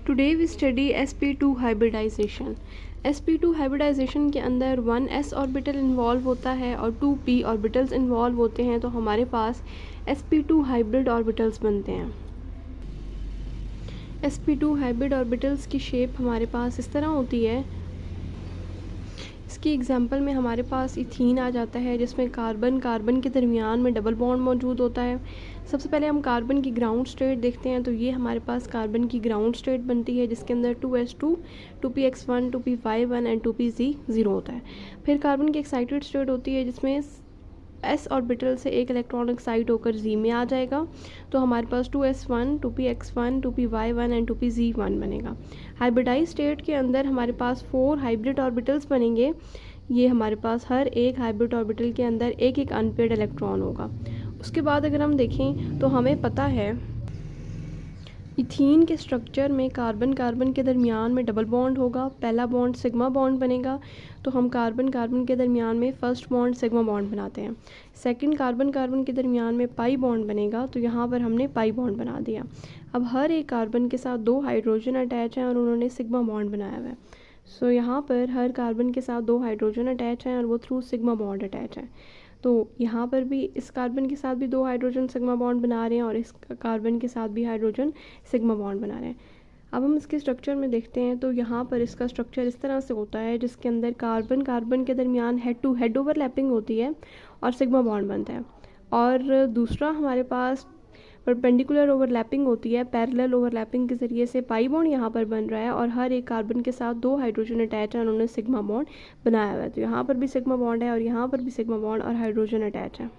Today we study sp2 hybridisation. sp2 hybridisation के अंदर 1s orbital involve होता है और 2p ऑर्बिटल्स इन्वॉल्व होते हैं, तो हमारे पास sp2 हाइब्रिड ऑर्बिटल्स बनते हैं। sp2 हाइब्रिड ऑर्बिटल्स की शेप हमारे पास इस तरह होती है। इसकी एग्जांपल में हमारे पास इथीन आ जाता है, जिसमें कार्बन कार्बन के दरमियान में डबल बॉन्ड मौजूद होता है। सबसे पहले हम कार्बन की ग्राउंड स्टेट देखते हैं, तो ये हमारे पास कार्बन की ग्राउंड स्टेट बनती है, जिसके अंदर 2s2, 2px1, 2p1 and 2pz0 होता है। फिर कार्बन की एक्साइटेड स्टेट होती है, जिसमें s ऑर्बिटल से एक इलेक्ट्रॉन एक्साइट होकर z में आ जाएगा, तो हमारे पास 2s1, 2px1, 2py1 and 2pz1 बनेगा। हाइब्रिडाइज स्टेट के अंदर हमारे पास 4 हाइब्रिड ऑर्बिटल्स बनेंगे। ये हमारे पास हर एक हाइब्रिड ऑर्बिटल के अंदर एक एक अनपेयर्ड इलेक्ट्रॉन होगा। उसके बाद अगर हम देखें तो हमें पता है इथीन के स्ट्रक्चर में कार्बन कार्बन के दरमियान में डबल बॉन्ड होगा। पहला बॉन्ड सिग्मा बॉन्ड बनेगा, तो हम कार्बन कार्बन के दरमियान में फर्स्ट बॉन्ड सिग्मा बॉन्ड बनाते हैं। सेकंड कार्बन कार्बन के दरमियान में पाई बॉन्ड बनेगा, तो यहाँ पर हमने पाई बॉन्ड बना दिया। अब हर एक कार्बन के साथ 2 हाइड्रोजन अटैच हैं और उन्होंने सिग्मा बॉन्ड बनाया हुआ है। सो यहाँ पर हर कार्बन के साथ 2 हाइड्रोजन अटैच हैं और वो थ्रू सिग्मा बॉन्ड अटैच हैं। तो यहाँ पर भी इस कार्बन के साथ भी 2 हाइड्रोजन सिग्मा बॉन्ड बना रहे हैं और इस कार्बन के साथ भी हाइड्रोजन सिग्मा बॉन्ड बना रहे हैं। अब हम इसके स्ट्रक्चर में देखते हैं, तो यहाँ पर इसका स्ट्रक्चर इस तरह से होता है, जिसके अंदर कार्बन कार्बन के दरमियान हेड टू हेड ओवरलैपिंग होती है और सिग्मा बॉन्ड बनता है। और दूसरा हमारे पास परपेंडिकुलर ओवरलैपिंग होती है, पैरेलल ओवरलैपिंग के ज़रिए से पाई बॉन्ड यहाँ पर बन रहा है और हर एक कार्बन के साथ 2 हाइड्रोजन अटैच है, उन्होंने सिग्मा बॉन्ड बनाया हुआ है। तो यहाँ पर भी सिग्मा बॉन्ड है और यहाँ पर भी सिग्मा बॉन्ड और हाइड्रोजन अटैच है।